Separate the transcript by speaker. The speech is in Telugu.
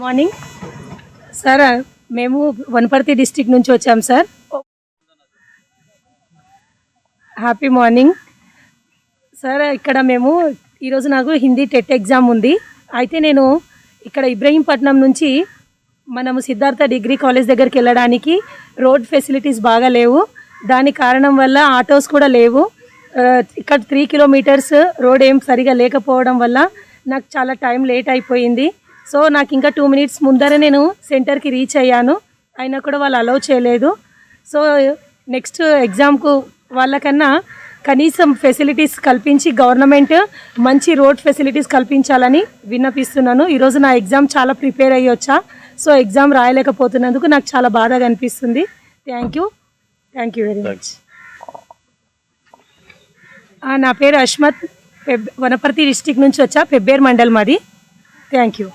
Speaker 1: మార్నింగ్ సార్, మేము వనపర్తి డిస్ట్రిక్ట్ నుంచి వచ్చాం సార్. Happy morning sir. ఇక్కడ మేము ఈరోజు నాకు హిందీ టెట్ ఎగ్జామ్ ఉంది. అయితే నేను ఇక్కడ ఇబ్రహీంపట్నం నుంచి మనము సిద్ధార్థ డిగ్రీ కాలేజ్ దగ్గరికి వెళ్ళడానికి రోడ్ ఫెసిలిటీస్ బాగా లేవు. దాని కారణం వల్ల ఆటోస్ కూడా లేవు. ఇక్కడ 3 కిలోమీటర్స్ రోడ్ ఏం సరిగా లేకపోవడం వల్ల నాకు చాలా టైం లేట్ అయిపోయింది. సో నాకు ఇంకా 2 మినిట్స్ ముందరే నేను సెంటర్కి రీచ్ అయ్యాను. అయినా కూడా వాళ్ళు అలౌ చేయలేదు. సో నెక్స్ట్ ఎగ్జామ్కు వాళ్ళకన్నా కనీసం ఫెసిలిటీస్ కల్పించి గవర్నమెంట్ మంచి రోడ్ ఫెసిలిటీస్ కల్పించాలని విన్నపిస్తున్నాను. ఈరోజు నా ఎగ్జామ్ చాలా ప్రిపేర్ అయ్యి వచ్చా. సో ఎగ్జామ్ రాయలేకపోతున్నందుకు నాకు చాలా బాధగా అనిపిస్తుంది. Thank you very much. నా పేరు అష్మత్, వనపర్తి డిస్ట్రిక్ట్ నుంచి వచ్చా, పెబ్బేర్ మండల్ మాది. Thank you.